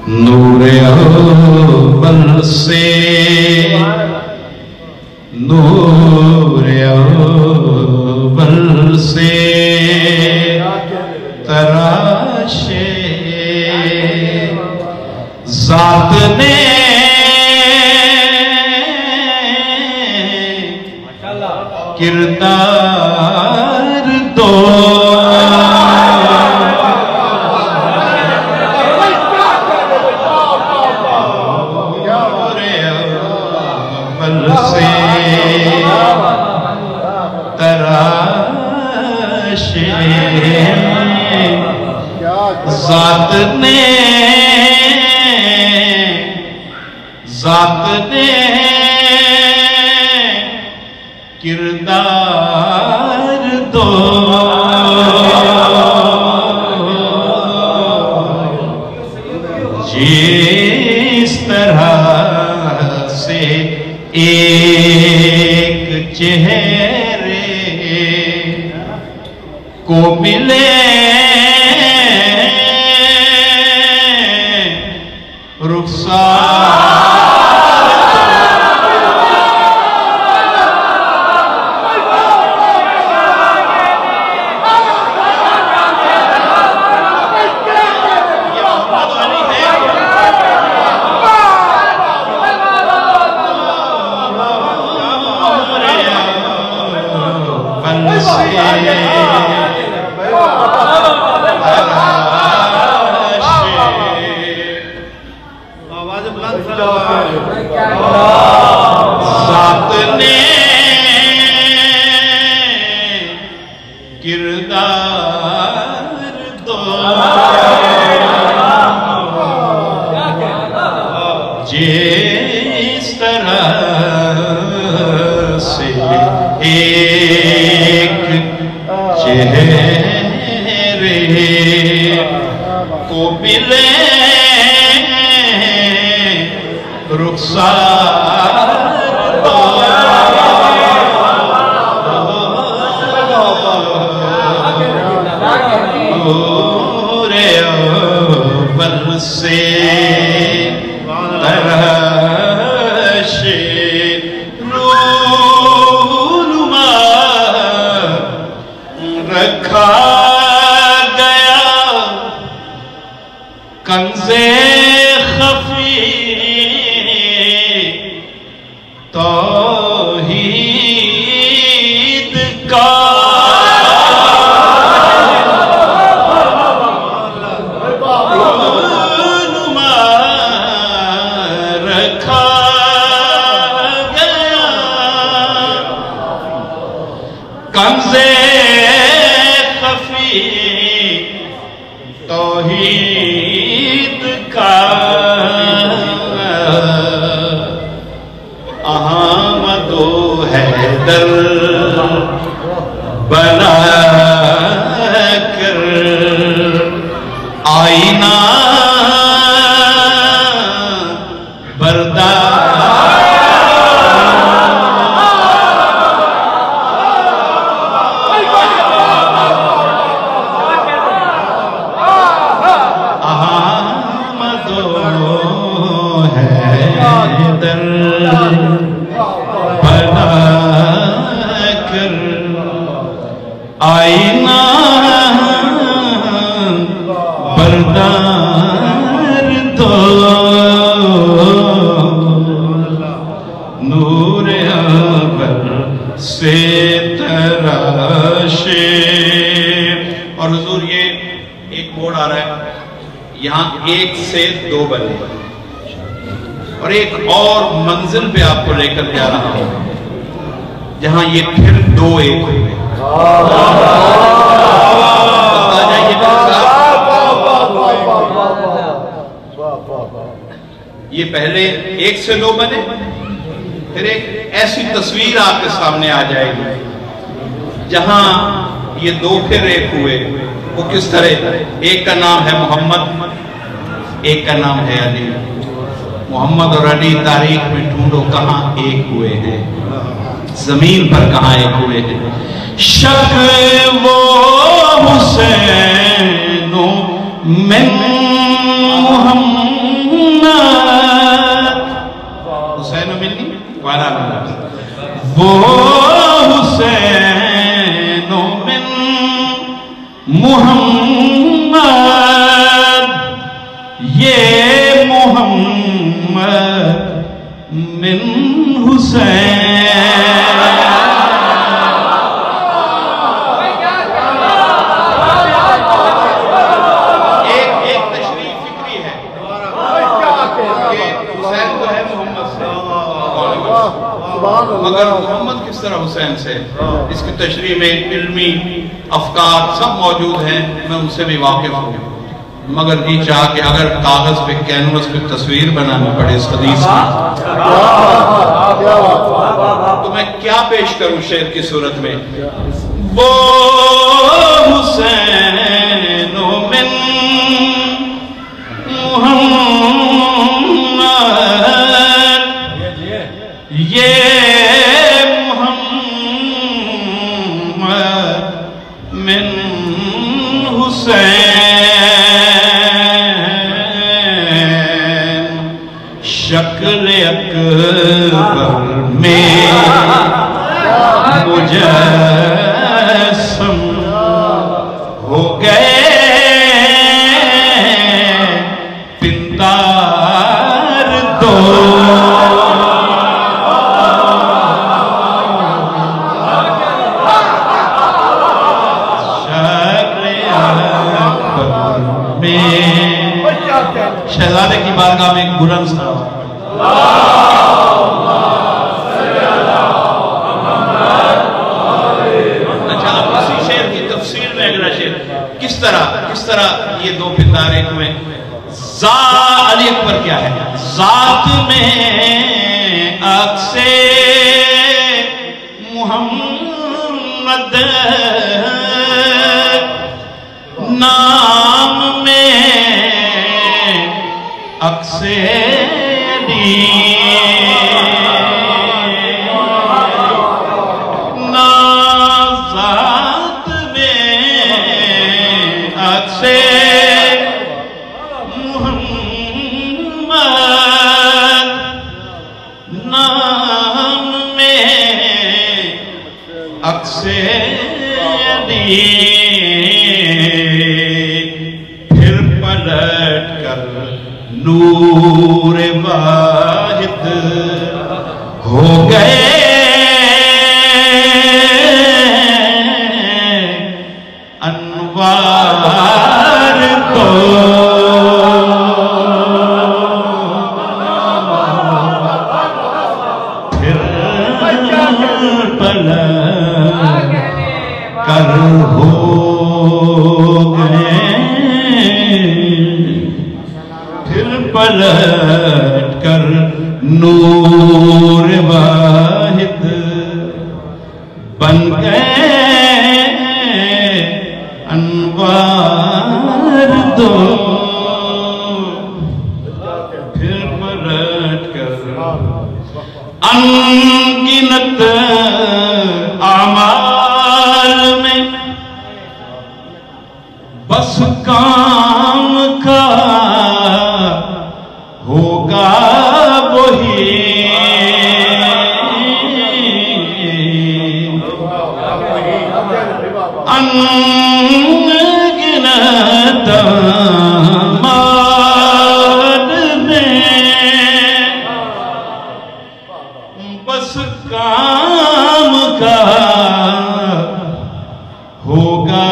نور اول سے نور اول سے تراشے ذات نے کردار دو ذات نے کردار دو جس طرح سے ایک چہرے کو ملے رخسار ذات نے کردار دو جس طرح سے ایک چہرے کو ملے رخسار نور اول سے تراشے رونما رکھا گیا کنز خفی توحید کا رونما رکھا گیا کنز خفی توحید کا احمد و حیدر بنا کر آئینہ احمد و حیدر بنا کر آئینہ بردار دو نور اول سے تراشے. اور حضور یہ ایک موڑ آ رہا ہے یہاں ایک سے دو بنے اور ایک اور منزل پہ آپ کو لے کر جا رہا ہوں جہاں یہ پھر دو ایک ہوئے. یہ پہلے ایک سے دو بنے پھر ایک ایسی تصویر آپ کے سامنے آ جائے گی جہاں یہ دو پھر ایک ہوئے. وہ کس طرح؟ ایک کا نام ہے محمد، ایک کا نام ہے علی. محمد اور علی تاریخ میں ڈھونڈو کہاں ایک ہوئے ہیں، زمین پر کہاں ایک ہوئے ہیں. شک وہ حسین من محمد محمد من حسین. ایک تشریح فکری ہے کہ حسین تو ہے محمد سے، مگر محمد کس طرح حسین سے؟ اس کی تشریح میں علمی افکار سب موجود ہیں، میں ان سے بھی واقف ہوں، مگر یہ چاہ کہ اگر کاغذ پہ کینوس پہ تصویر بنانی پڑے اس حدیث کی تو میں کیا پیش کروں شعر کی صورت میں؟ وہ حسین من محمد، یہ محمد من حسین، شکل اکبر میں مجسم ہو گئے، پندار دو شہزادے کی بارگاہ میں ایک بلند صلوات. اچھا، اب اسی شعر کی تفسیر میں اگلا شعر کس طرح یہ دو پندار ایک ہوئے. علی اکبر کیا ہے؟ ذات میں عکس محمد، نام میں عکس ذات میں عکس محمد، نام میں عکس پھر پلٹ کر نور واحد ہو گئے، انوار کو پھر پلٹ کر ہو گئے، پھر پلٹ کر نور واحد بن گئے، انوار دو پھر پلٹ کر. انگنت اعمال میں بس کام کا ہوگا وہی، انگنت اعمال میں بس کام کا ہوگا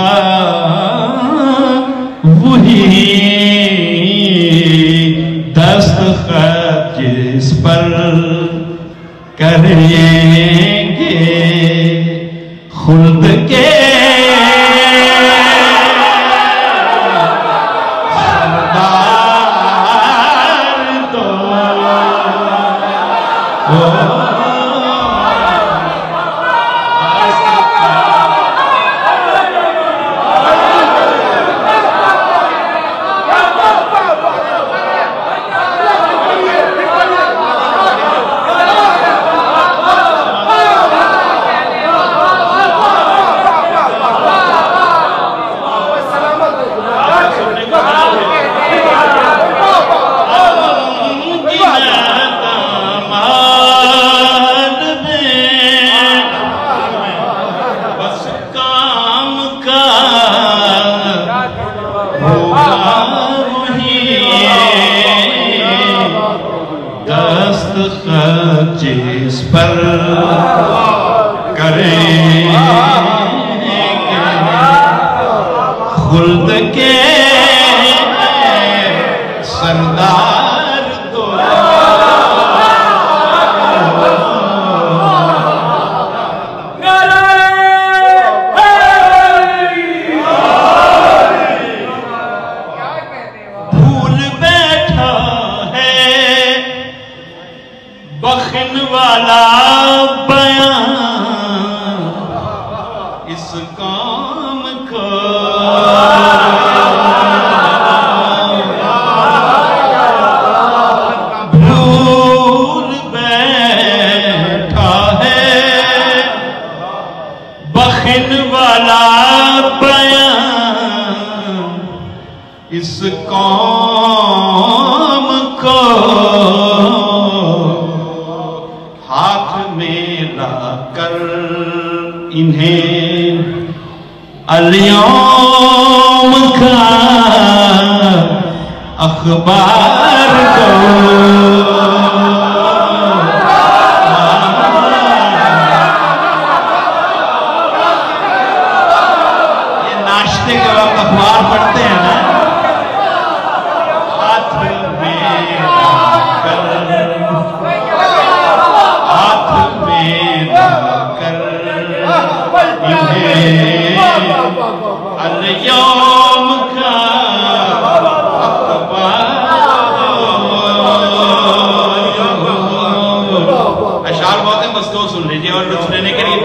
وہی، دستخط جس پر کریں گے خلد کے سردار دو. دستخط جس پر کریں خلد کے سردار تو بھول بیٹھا ہے بخن والا بیان اس کام کو بھول بیٹھا ہے بخن والا بیان اس قوم کو ہاتھ میں لا کر انہیں الیوم کا اخبار دو یہ ناشتے کے وقت اخبار پڑھتے ہیں نا ہاتھ میں لا کر الیوم کا اشعار بہت ہیں بس دو سن لیجئے اور لطف لینے کے لیے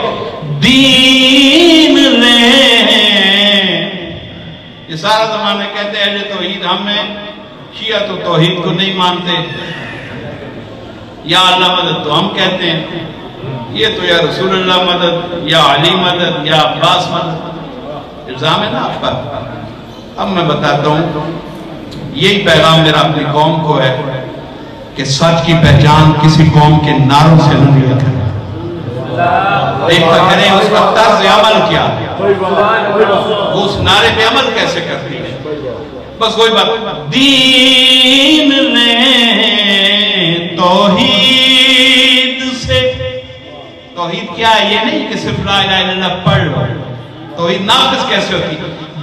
دین لیں یہ سارا زمانہ کہتے ہیں اہل توحید ہمیں شیعہ تو توحید کو نہیں مانتے یا اللہ مدد تو ہم کہتے ہیں یہ تو یا رسول اللہ مدد یا علی مدد یا عباس مدد الزام ہے نا آپ پر اب میں بتاتا ہوں یہی پیغام میرا اپنی قوم کو ہے کہ سچ کی پہچان کسی قوم کے نعروں سے نہ لیا کریں دیکھتا کریں اس کا طرز عمل کیا وہ اس نعرے پہ عمل کیسے کرتی ہے بس وہی بات دین لیں توحید سے توحید کیا ہے یہ نہیں کہ صرف لا الہ الا اللہ پڑھ لو توحید ناقص کیسے ہوتی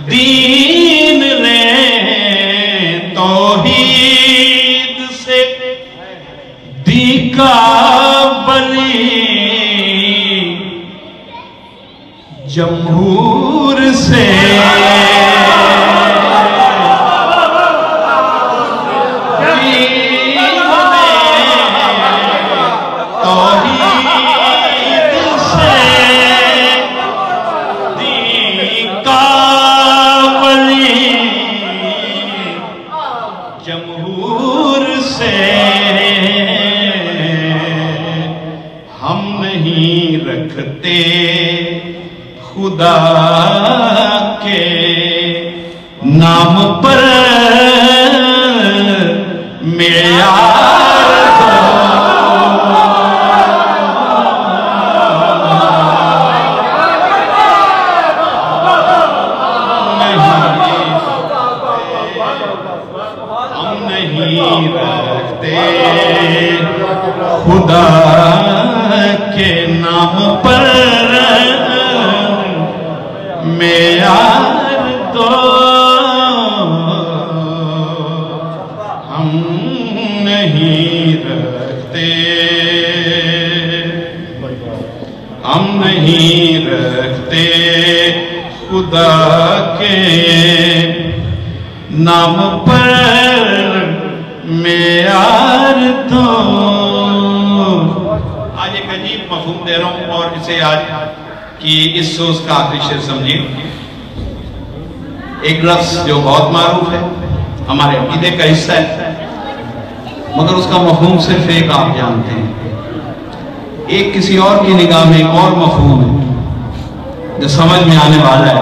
دین لیں توحید سے دیکا بلی جمہور سے خدا کے نام پر معیار ہم نہیں رکھتے خدا کے نام پر معیار تو ہم نہیں رکھتے ہم نہیں رکھتے خدا کے نام پر معیار تو آج ایک عجیب مفہوم دے رہا ہوں اور اسے آج کہ اس سوز کا آخری شعر سمجھیں ایک لفظ جو بہت معروف ہے ہمارے عقیدے کا حصہ ہے مگر اس کا مفہوم صرف ایک آپ جانتے ہیں ایک کسی اور کی نگاہ میں ایک اور مفہوم ہے جو سمجھ میں آنے والا ہے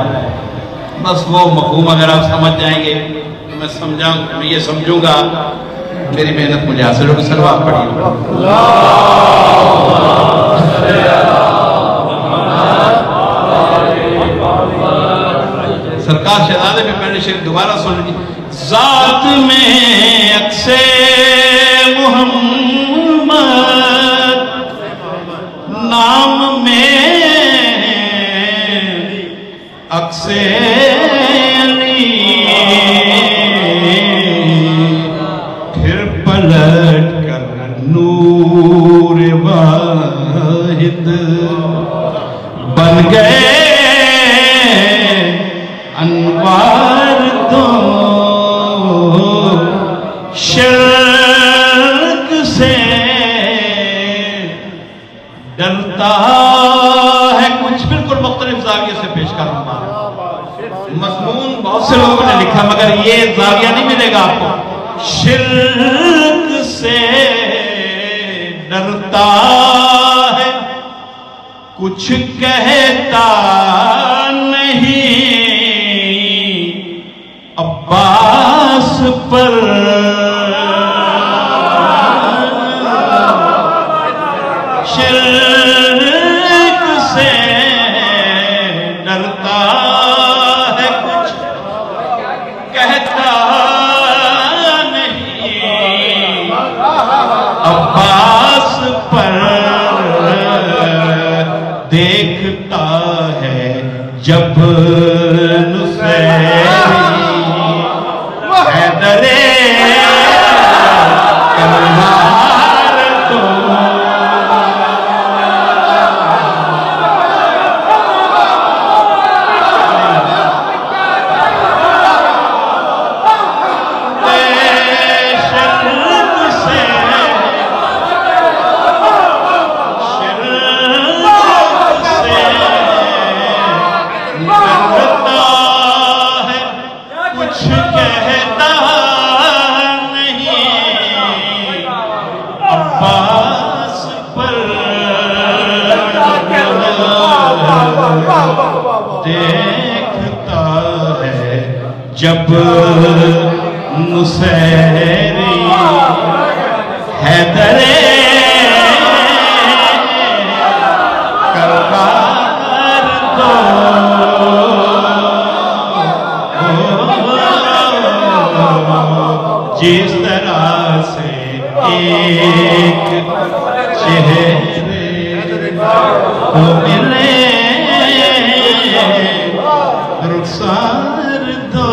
بس وہ مفہوم اگر آپ سمجھ جائیں گے تو میں یہ سمجھوں گا میری محنت مجھے حاصل ہوگی سلوات پڑھیے سرکار شہزادے میں پہلے شعر دوبارہ سن لیجیے ذات میں عکس محمد پلٹ کر نور واحد بن گئے انوار دو شرک سے ڈرتا ہے کچھ بالکل مختلف زاویے سے پیش کروں گا مضمون بہت سے لوگوں نے لکھا مگر یہ زاویہ نہیں ملے گا آپ کو شرک سے ڈرتا ہے کچھ کہتا نہیں عباس پر شرک سے ڈرتا ہے کچھ کہتا نہیں عباس پر دیکھتا ہے جب نصیری حیدرِ کرار تو دیکھتا ہے جب نصیری حیدرِ کرار دو جس طرح سے ایک چہرے کو ملے رخسار دو